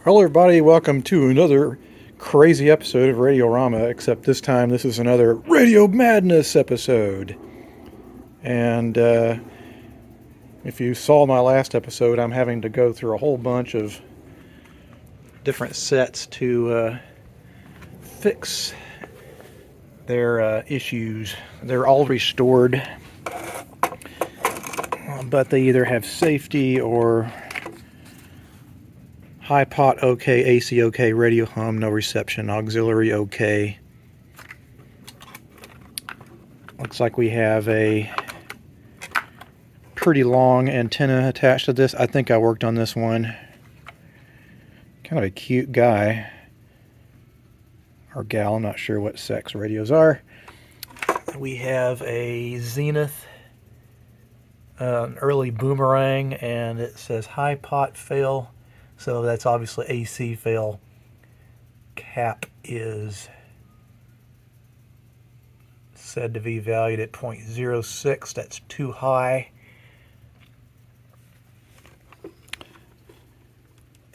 Hello everybody, welcome to another crazy episode of Radiorama, except this time this is another Radio Madness episode. And if you saw my last episode, I'm having to go through a whole bunch of different sets to fix their issues. They're all restored, but they either have safety or high pot okay, AC okay, radio hum, no reception, auxiliary okay. Looks like we have a pretty long antenna attached to this. I think I worked on this one. Kind of a cute guy. Or gal, I'm not sure what sex radios are. We have a Zenith, an early boomerang, and it says high pot fail. So that's obviously AC fail. Cap is said to be valued at 0.06. That's too high.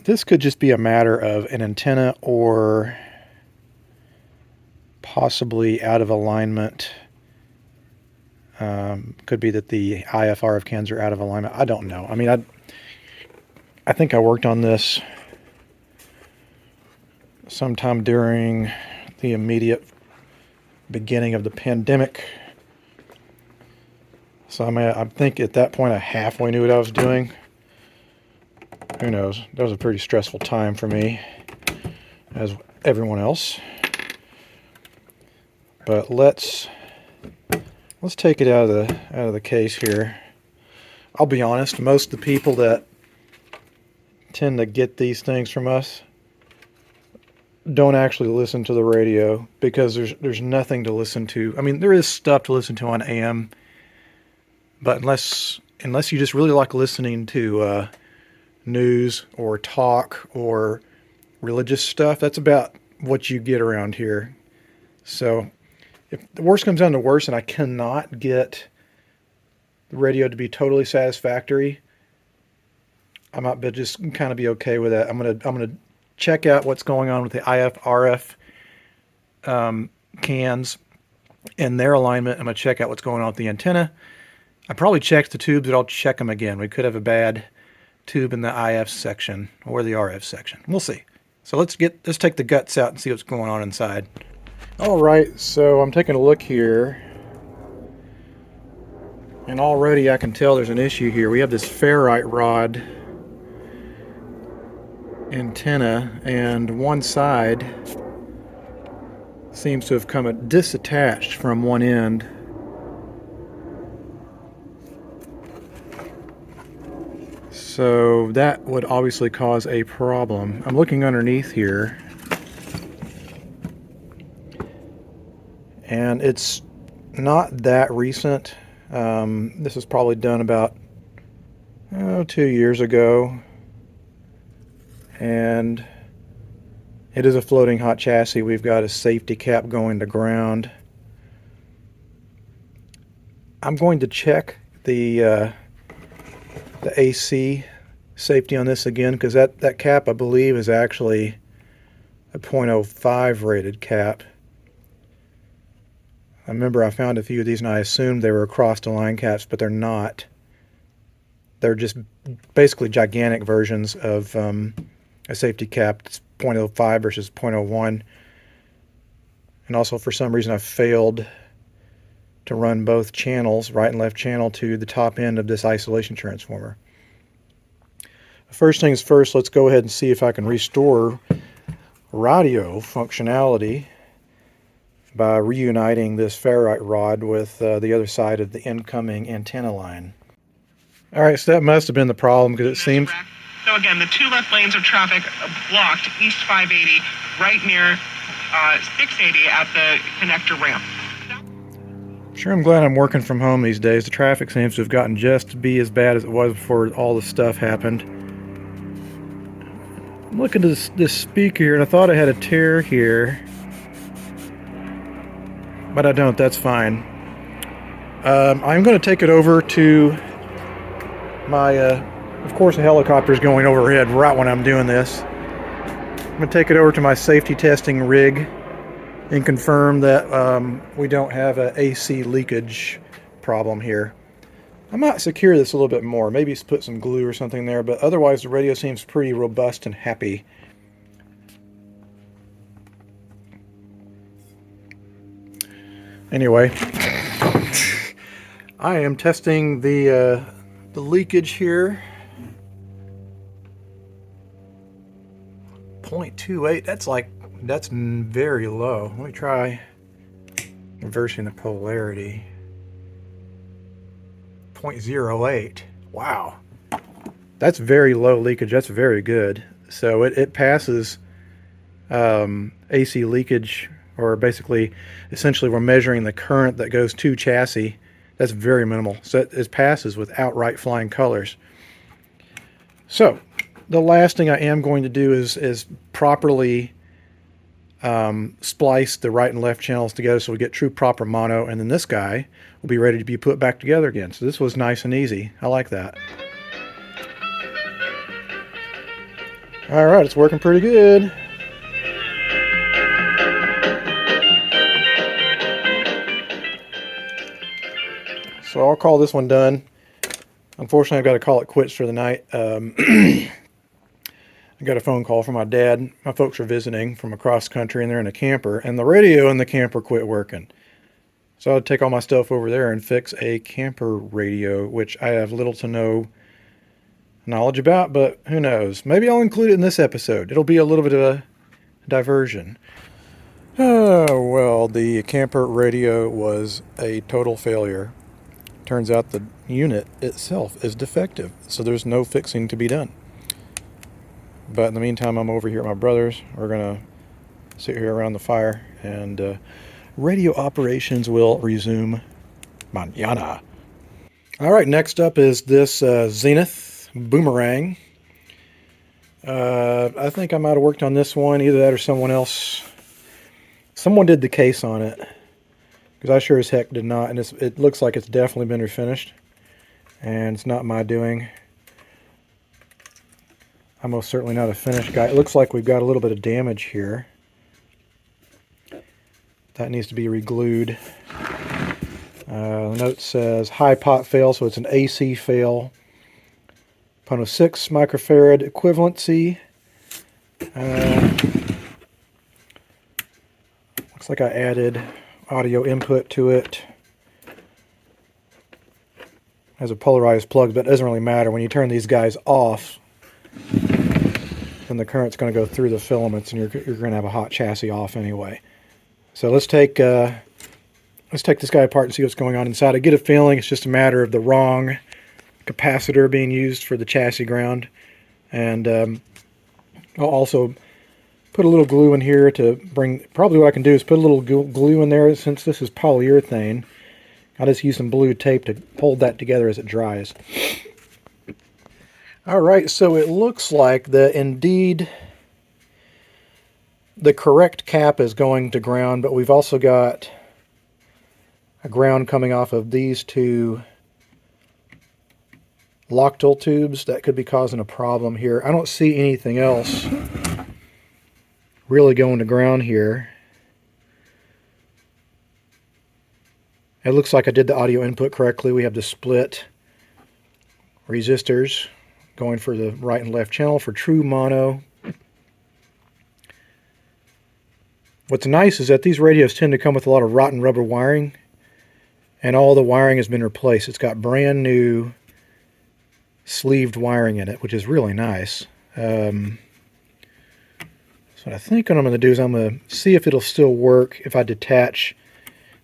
This could just be a matter of an antenna or possibly out of alignment. Could be that the IF/RF cans are out of alignment. I don't know. I mean, I think I worked on this sometime during the immediate beginning of the pandemic. So I think at that point I halfway knew what I was doing. Who knows? That was a pretty stressful time for me, as everyone else. But let's take it out of the case here. I'll be honest, most of the people that tend to get these things from us don't actually listen to the radio, because there's nothing to listen to. I mean, there is stuff to listen to on AM, but unless you just really like listening to news or talk or religious stuff, that's about what you get around here. So if the worst comes down to worst and I cannot get the radio to be totally satisfactory, I might just kind of be okay with that. I'm gonna check out what's going on with the IF/RF cans and their alignment. I'm gonna check out what's going on with the antenna. I probably checked the tubes, but I'll check them again. We could have a bad tube in the IF section or the RF section. We'll see. So let's take the guts out and see what's going on inside. All right, so I'm taking a look here, and already I can tell there's an issue here. We have this ferrite rod antenna, and one side seems to have come disattached from one end. So that would obviously cause a problem. I'm looking underneath here, and it's not that recent. This was probably done about 2 years ago. And it is a floating hot chassis. We've got a safety cap going to ground. I'm going to check the AC safety on this again, because that cap, I believe, is actually a 0.05 rated cap. I remember I found a few of these and I assumed they were across the line caps, but they're not. They're just basically gigantic versions of a safety cap. It's 0.05 versus 0.01. And also, for some reason, I failed to run both channels, right and left channel, to the top end of this isolation transformer. First things first, let's go ahead and see if I can restore radio functionality by reuniting this ferrite rod with the other side of the incoming antenna line. All right, so that must have been the problem, because it seems... So again, the two left lanes of traffic blocked east 580, right near 680 at the connector ramp. Sure, I'm glad I'm working from home these days. The traffic seems to have gotten just to be as bad as it was before all the stuff happened. I'm looking at this speaker here, and I thought I had a tear here, but I don't. That's fine. I'm going to take it over to my, of course, a helicopter's going overhead right when I'm doing this. I'm going to take it over to my safety testing rig and confirm that we don't have an AC leakage problem here. I might secure this a little bit more. Maybe put some glue or something there, but otherwise the radio seems pretty robust and happy. Anyway, I am testing the leakage here. 0.28. That's very low. Let me try reversing the polarity. 0.08. Wow, that's very low leakage. That's very good. So it passes AC leakage, or basically, essentially, we're measuring the current that goes to chassis. That's very minimal. So it passes with outright flying colors. So the last thing I am going to do is properly splice the right and left channels together so we get true proper mono, and then this guy will be ready to be put back together again. So this was nice and easy. I like that. All right, it's working pretty good. So I'll call this one done. Unfortunately, I've got to call it quits for the night. I got a phone call from my dad. My folks are visiting from across country, and they're in a camper, and the radio in the camper quit working. So I'll take all my stuff over there and fix a camper radio, which I have little to no knowledge about, but who knows? Maybe I'll include it in this episode. It'll be a little bit of a diversion. Oh, well, the camper radio was a total failure. Turns out the unit itself is defective, so there's no fixing to be done. But in the meantime, I'm over here at my brother's. We're going to sit here around the fire, and radio operations will resume mañana. All right, next up is this Zenith Boomerang. I think I might have worked on this one, either that or someone else. Someone did the case on it, because I sure as heck did not, and it looks like it's definitely been refinished, and it's not my doing. I'm most certainly not a finished guy. It looks like we've got a little bit of damage here. That needs to be re-glued. The note says high pot fail, so it's an AC fail. Pono 6 microfarad equivalency. Looks like I added audio input to it. Has a polarized plug, but it doesn't really matter. When you turn these guys off, then the current's going to go through the filaments, and you're going to have a hot chassis off anyway. So let's take this guy apart and see what's going on inside. I get a feeling it's just a matter of the wrong capacitor being used for the chassis ground, and I'll also put a little glue in here to bring. Probably what I can do is put a little glue in there. Since this is polyurethane, I'll just use some blue tape to hold that together as it dries. All right, so it looks like that indeed the correct cap is going to ground, but we've also got a ground coming off of these two Lochtel tubes that could be causing a problem here. I don't see anything else really going to ground here. It looks like I did the audio input correctly. We have the split resistors going for the right and left channel for true mono. What's nice is that these radios tend to come with a lot of rotten rubber wiring, and all the wiring has been replaced. It's got brand new sleeved wiring in it, which is really nice. So I think what I'm going to do is I'm going to see if it'll still work if I detach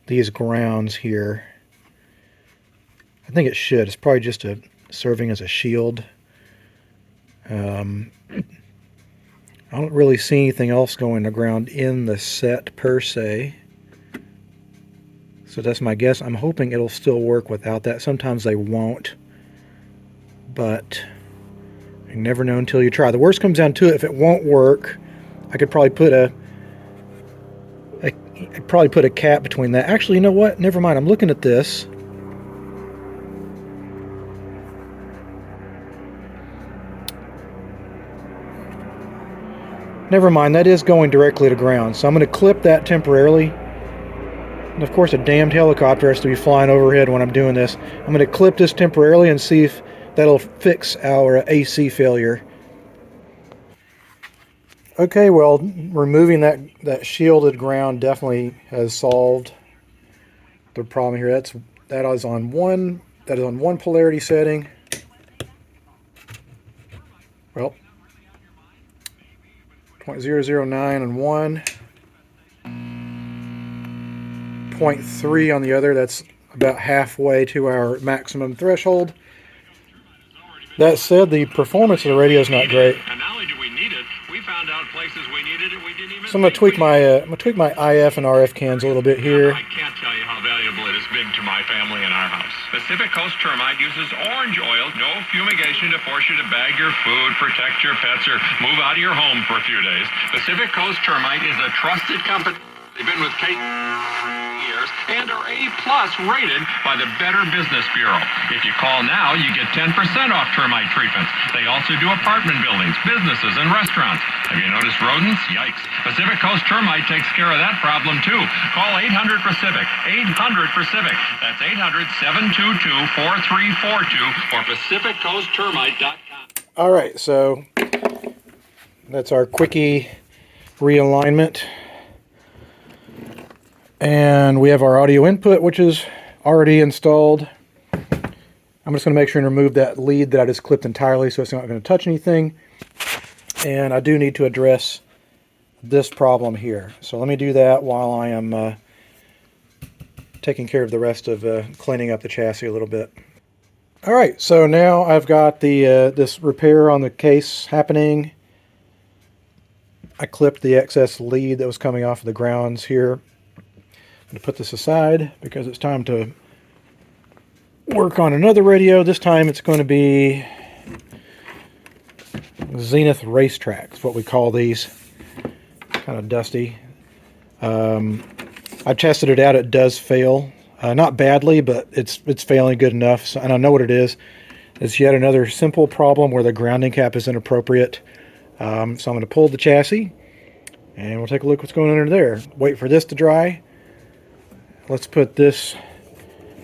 these grounds here. I think it should. It's probably just serving as a shield. I don't really see anything else going to ground in the set per se. So that's my guess. I'm hoping it'll still work without that. Sometimes they won't, but you never know until you try. The worst comes down to it, if it won't work, I could probably put a cap between that. Actually, you know what? Never mind. I'm looking at this. Never mind, that is going directly to ground. So I'm going to clip that temporarily. And of course, a damned helicopter has to be flying overhead when I'm doing this. I'm going to clip this temporarily and see if that'll fix our AC failure. Okay, well, removing that shielded ground definitely has solved the problem here. That is on one polarity setting. Well, 0.009 on one, 0.3 on the other. That's about halfway to our maximum threshold. That said, the performance of the radio is not great. So I'm going to tweak my IF and RF cans a little bit here. I can't tell you how valuable it has been to my family and our house. Pacific Coast Termite uses orange oil, no fumigation to force you to bag your food, protect your pets, or move out of your home for a few days. Pacific Coast Termite is a trusted company. They've been with Kate years and are A+ rated by the Better Business Bureau. If you call now, you get 10% off termite treatments. They also do apartment buildings, businesses, and restaurants. Have you noticed rodents? Yikes. Pacific Coast Termite takes care of that problem too. Call 800-PACIFIC. 800-PACIFIC. That's 800-722-4342 or PacificCoastTermite.com. All right, so that's our quickie realignment. And we have our audio input, which is already installed. I'm just going to make sure and remove that lead that I just clipped entirely so it's not going to touch anything. And I do need to address this problem here. So let me do that while I am taking care of the rest of cleaning up the chassis a little bit. All right, so now I've got the this repair on the case happening. I clipped the excess lead that was coming off of the grounds here. I'm going to put this aside because it's time to work on another radio. This time it's going to be Zenith Racetrack, what we call these. Kind of dusty. I tested it out. It does fail. Not badly, but it's failing good enough. So, and I know what it is. It's yet another simple problem where the grounding cap is inappropriate. So I'm going to pull the chassis and we'll take a look what's going on under there. Wait for this to dry. Let's put this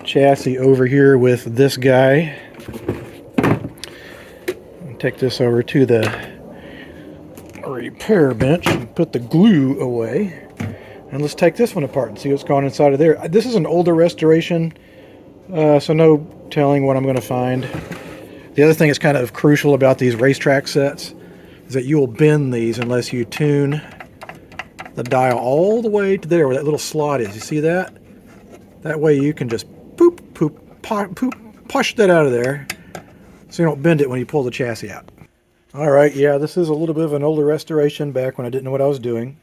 chassis over here with this guy. Take this over to the repair bench and put the glue away. And let's take this one apart and see what's going inside of there. This is an older restoration, so no telling what I'm going to find. The other thing that's kind of crucial about these racetrack sets is that you will bend these unless you tune the dial all the way to there where that little slot is. You see that? That way you can just push that out of there so you don't bend it when you pull the chassis out. All right, yeah, this is a little bit of an older restoration back when I didn't know what I was doing.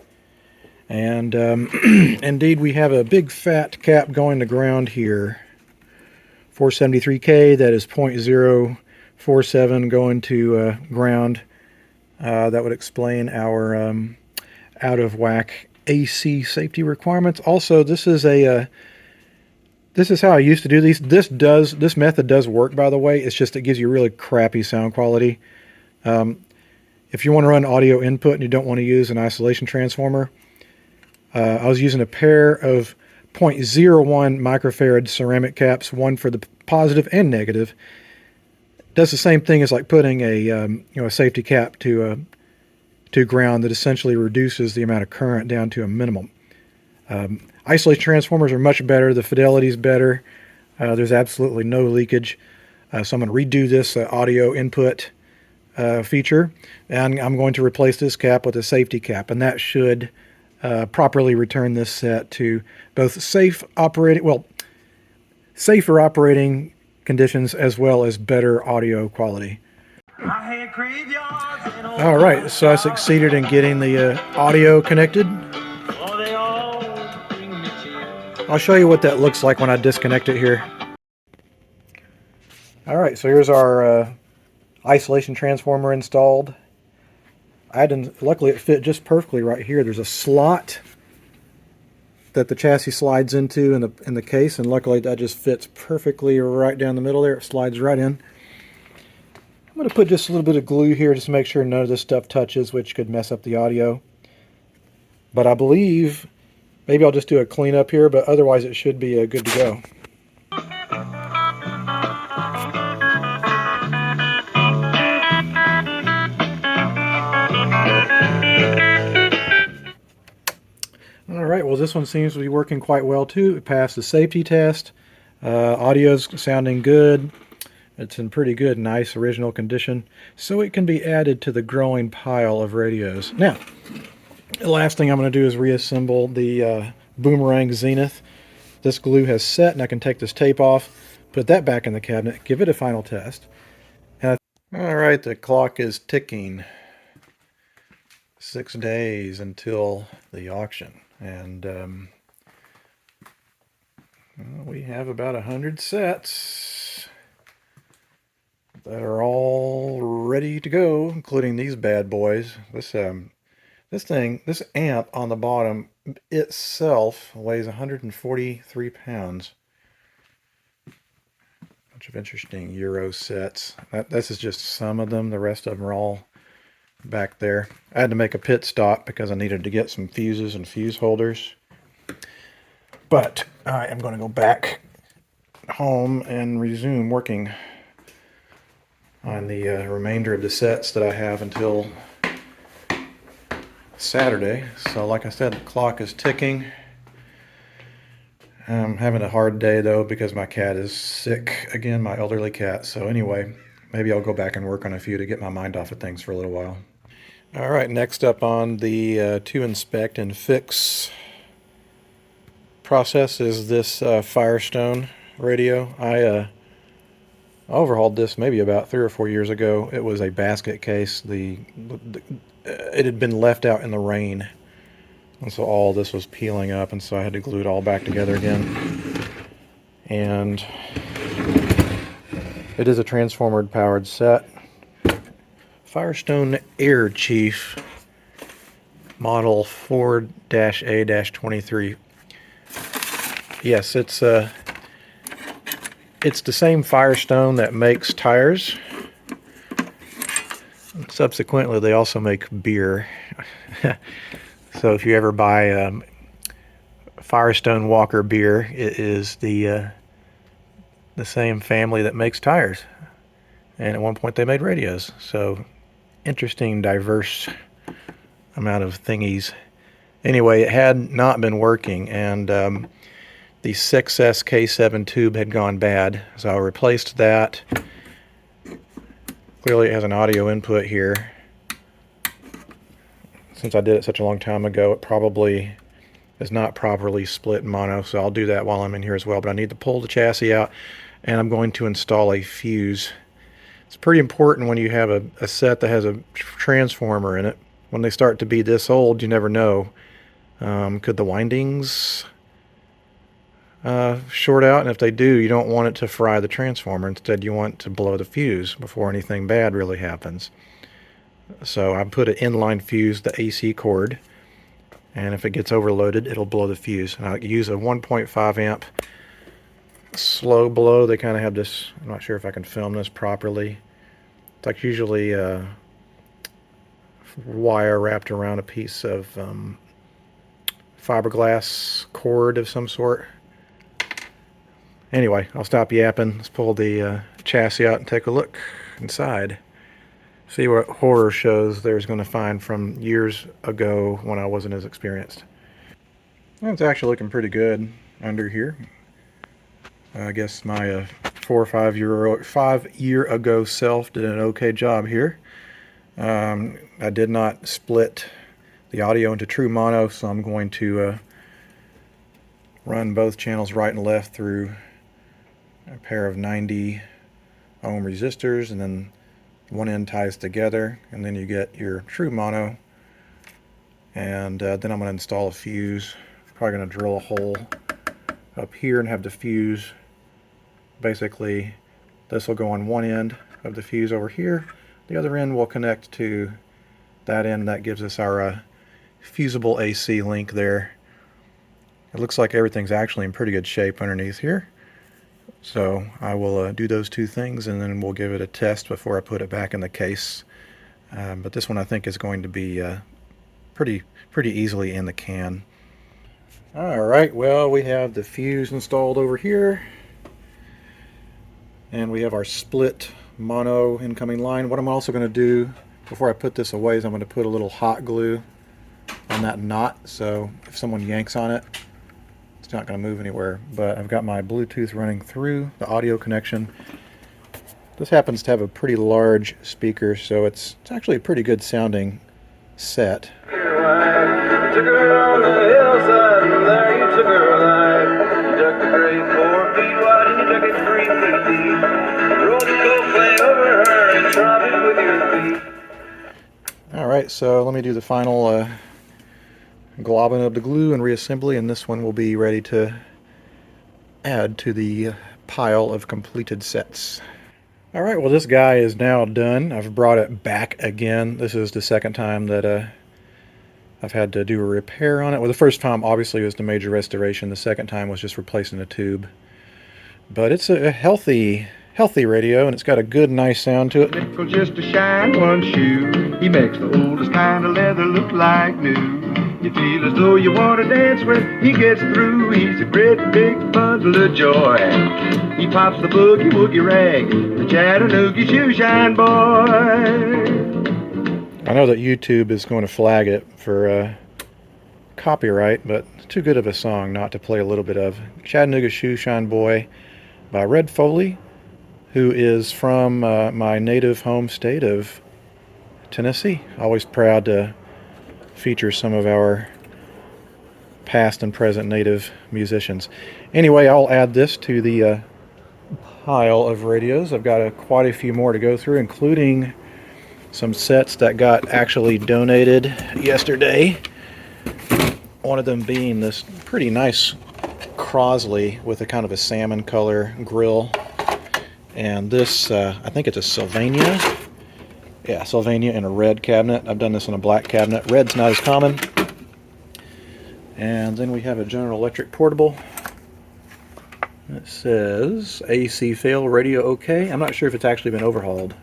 And indeed, we have a big fat cap going to ground here. 473K, that is 0.047 going to ground. That would explain our out of whack AC safety requirements. Also, this is how I used to do these. This method does work, by the way. It's just it gives you really crappy sound quality. If you want to run audio input and you don't want to use an isolation transformer, I was using a pair of 0.01 microfarad ceramic caps, one for the positive and negative. Does the same thing as like putting a safety cap to ground that essentially reduces the amount of current down to a minimum. Isolation transformers are much better. The fidelity is better. There's absolutely no leakage. So I'm going to redo this audio input feature, and I'm going to replace this cap with a safety cap, and that should properly return this set to both safer operating conditions as well as better audio quality. All right, so I succeeded in getting the audio connected. I'll show you what that looks like when I disconnect it here. All right, so here's our isolation transformer installed. Luckily it fit just perfectly right here. There's a slot that the chassis slides into in the case, and luckily that just fits perfectly right down the middle there. It slides right in. going to put just a little bit of glue here just to make sure none of this stuff touches, which could mess up the audio. But I believe maybe I'll just do a cleanup here, but otherwise it should be good to go. Alright, well this one seems to be working quite well too. It passed the safety test. Audio's sounding good. It's in pretty good, nice, original condition. So it can be added to the growing pile of radios. Now, the last thing I'm going to do is reassemble the Boomerang Zenith. This glue has set and I can take this tape off, put that back in the cabinet, give it a final test. Alright, the clock is ticking. 6 days until the auction. And we have about 100 sets that are all ready to go, including these bad boys. This amp on the bottom itself weighs 143 pounds. Bunch of interesting Euro sets. This is just some of them. The rest of them are all back there. I had to make a pit stop because I needed to get some fuses and fuse holders. But I am going to go back home and resume working on the remainder of the sets that I have until Saturday. So like I said, the clock is ticking. I'm having a hard day though because my cat is sick again, my elderly cat. So anyway, maybe I'll go back and work on a few to get my mind off of things for a little while. All right, next up on the to inspect and fix process is this Firestone radio. I overhauled this maybe about 3 or 4 years ago. It was a basket case. It had been left out in the rain, and so all this was peeling up, and so I had to glue it all back together again. And it is a transformer powered set. Firestone Air Chief model 4-A-23. Yes, it's the same Firestone that makes tires. Subsequently, they also make beer. So if you ever buy Firestone Walker beer, it is the same family that makes tires. And at one point they made radios. So interesting, diverse amount of thingies. Anyway, it had not been working, and the 6S K7 tube had gone bad, so I replaced that. Clearly it has an audio input here. Since I did it such a long time ago, it probably is not properly split in mono, so I'll do that while I'm in here as well. But I need to pull the chassis out, and I'm going to install a fuse. It's pretty important when you have a set that has a transformer in it. When they start to be this old, you never know. Could the windings short out? And if they do, you don't want it to fry the transformer. Instead, you want to blow the fuse before anything bad really happens. So I put an inline fuse, the AC cord, and if it gets overloaded, it'll blow the fuse. And I use a 1.5 amp slow blow. They kind of have this, I'm not sure if I can film this properly. It's like usually wire wrapped around a piece of fiberglass cord of some sort. Anyway, I'll stop yapping. Let's pull the chassis out and take a look inside. See what horror shows there's going to find from years ago when I wasn't as experienced. It's actually looking pretty good under here. I guess my 4 or 5 year ago self did an okay job here. I did not split the audio into true mono, so I'm going to run both channels right and left through a pair of 90 ohm resistors, and then one end ties together, and then you get your true mono. And then I'm going to install a fuse. Probably going to drill a hole up here and have the fuse. Basically, this will go on one end of the fuse over here. The other end will connect to that end. That gives us our fusible AC link there. It looks like everything's actually in pretty good shape underneath here. So I will do those two things, and then we'll give it a test before I put it back in the case. But this one I think is going to be pretty easily in the can. Alright, well, we have the fuse installed over here, and we have our split mono incoming line. What I'm also going to do before I put this away is I'm going to put a little hot glue on that knot, so if someone yanks on it, it's not going to move anywhere. But I've got my Bluetooth running through the audio connection. This happens to have a pretty large speaker, so it's actually a pretty good sounding set. Took her on the hillside, and there you took her alive. You dug the grave 4 feet wide, and you dug it 3 feet deep. Rolled the cold clay over her and trod it with your feet. Alright, so let me do the final globbing of the glue and reassembly, and this one will be ready to add to the pile of completed sets. Alright, well, this guy is now done. I've brought it back again. This is the second time that I've had to do a repair on it. Well, the first time obviously was the major restoration. The second time was just replacing a tube. But it's a healthy radio, and it's got a good, nice sound to it. Nickel just to shine one shoe. He makes the oldest kind of leather look like new. You feel as though you want to dance when he gets through. He's a great big bundle of joy. He pops the boogie woogie rag, the Chattanooga shoe shine boy. I know that YouTube is going to flag it for copyright, but too good of a song not to play a little bit of. Chattanooga Shoe Shine Boy by Red Foley, who is from my native home state of Tennessee. Always proud to feature some of our past and present native musicians. Anyway, I'll add this to the pile of radios. I've got quite a few more to go through, including some sets that got actually donated yesterday. One of them being this pretty nice Crosley with a kind of a salmon color grill. And this, I think it's a Sylvania. Yeah, Sylvania in a red cabinet. I've done this in a black cabinet. Red's not as common. And then we have a General Electric portable. It says AC fail, radio okay. I'm not sure if it's actually been overhauled.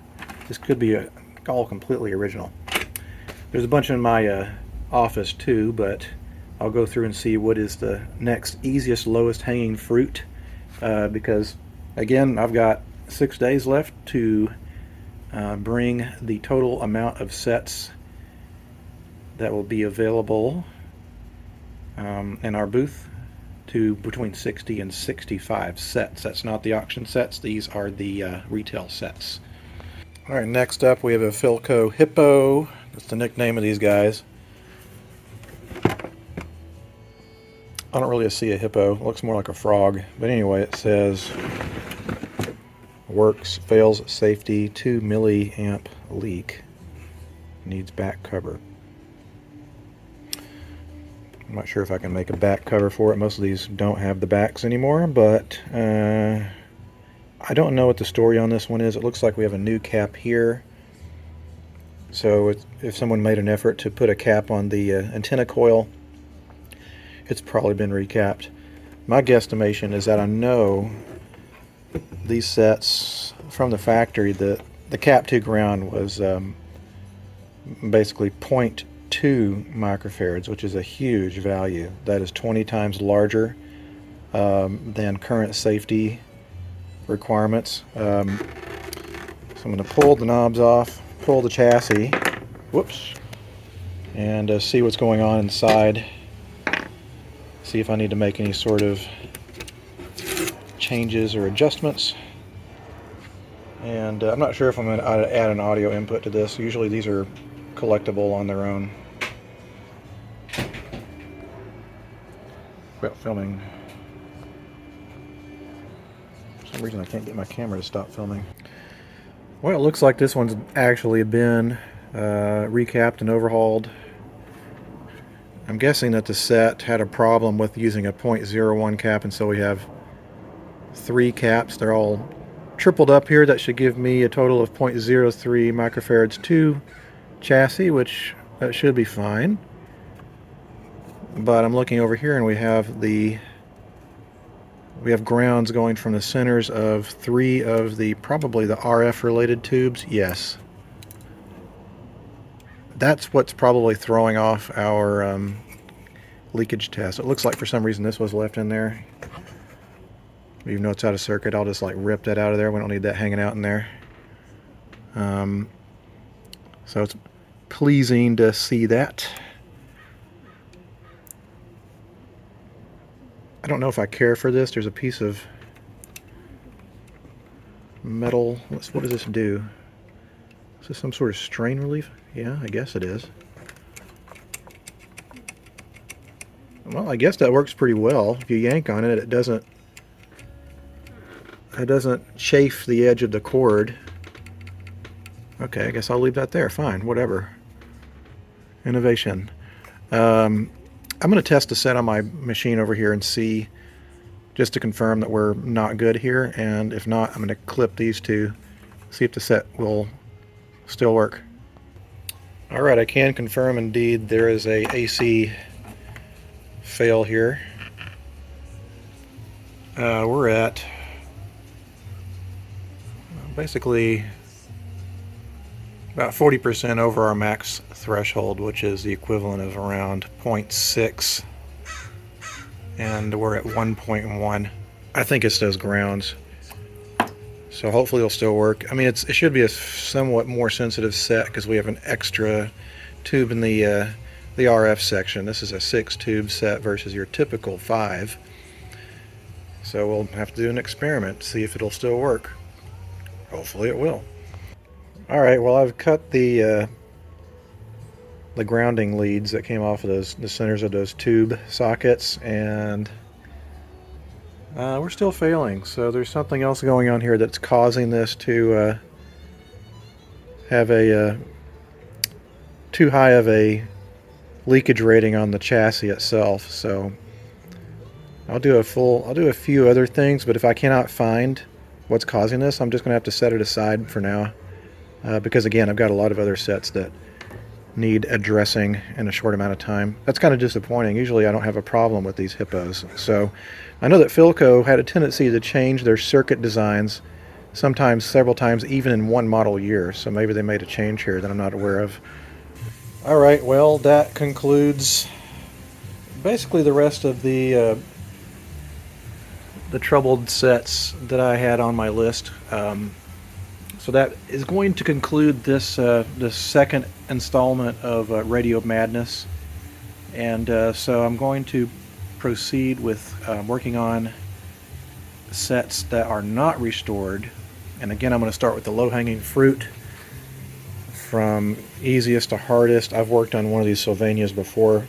This could be all completely original. There's a bunch in my office too, but I'll go through and see what is the next easiest, lowest hanging fruit, because again, I've got 6 days left to bring the total amount of sets that will be available in our booth to between 60 and 65 sets. That's not the auction sets, these are the retail sets. Alright, next up we have a Philco Hippo. That's the nickname of these guys. I don't really see a hippo. It looks more like a frog. But anyway, it says works, fails safety, 2 milliamp leak. Needs back cover. I'm not sure if I can make a back cover for it. Most of these don't have the backs anymore, but I don't know what the story on this one is. It looks like we have a new cap here. So if someone made an effort to put a cap on the antenna coil, it's probably been recapped. My guesstimation is that I know these sets from the factory, the cap to ground was basically 0.2 microfarads, which is a huge value. That is 20 times larger than current safety requirements. So I'm going to pull the knobs off, pull the chassis, whoops, and see what's going on inside. See if I need to make any sort of changes or adjustments. And I'm not sure if I'm going to add an audio input to this. Usually these are collectible on their own. Quit filming. For some reason I can't get my camera to stop filming. Well, it looks like this one's actually been recapped and overhauled. I'm guessing that the set had a problem with using a 0.01 cap, and so we have 3 caps. They're all tripled up here. That should give me a total of 0.03 microfarads to chassis, which that should be fine. But I'm looking over here and we have the We have grounds going from the centers of 3 of the, probably the RF related tubes. Yes. That's what's probably throwing off our leakage test. It looks like for some reason this was left in there. Even though it's out of circuit, I'll just like rip that out of there. We don't need that hanging out in there. So it's pleasing to see that. I don't know if I care for this. There's a piece of metal. What does this do? Is this some sort of strain relief? Yeah, I guess it is. Well, I guess that works pretty well. If you yank on it, it doesn't chafe the edge of the cord. Okay, I guess I'll leave that there. Fine, whatever. Innovation. I'm going to test the set on my machine over here and see, just to confirm that we're not good here, and if not, I'm going to clip these two, see if the set will still work. Alright, I can confirm indeed there is a AC fail here. We're at basically about 40% over our max threshold, which is the equivalent of around 0.6, and we're at 1.1. I think it's those grounds, so hopefully it'll still work. I mean, it should be a somewhat more sensitive set because we have an extra tube in the RF section. This is a 6 tube set versus your typical 5, so we'll have to do an experiment, see if it'll still work. Hopefully it will. Alright, well, I've cut the grounding leads that came off of the centers of those tube sockets, and we're still failing. So there's something else going on here that's causing this to have a too high of a leakage rating on the chassis itself. So I'll do a few other things, but if I cannot find what's causing this, I'm just going to have to set it aside for now. Because again, I've got a lot of other sets that need addressing in a short amount of time. That's kind of disappointing. Usually I don't have a problem with these hippos. So I know that Philco had a tendency to change their circuit designs sometimes several times, even in one model year. So maybe they made a change here that I'm not aware of. Alright, well, that concludes basically the rest of the troubled sets that I had on my list. So that is going to conclude this this second installment of Radio Madness, and so I'm going to proceed with working on sets that are not restored. And again, I'm going to start with the low-hanging fruit from easiest to hardest. I've worked on one of these Sylvanias before,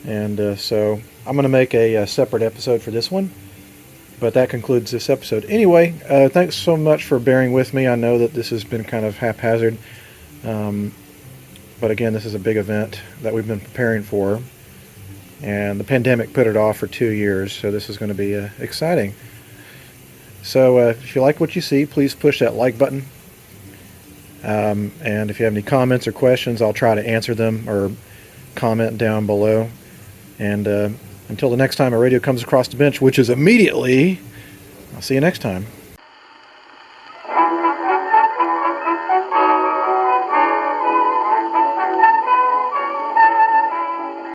and so I'm going to make a separate episode for this one. But that concludes this episode. Anyway, thanks so much for bearing with me. I know that this has been kind of haphazard. But again, this is a big event that we've been preparing for. And the pandemic put it off for 2 years, so this is going to be exciting. So if you like what you see, please push that like button. And if you have any comments or questions, I'll try to answer them or comment down below. And until the next time a radio comes across the bench, which is immediately, I'll see you next time.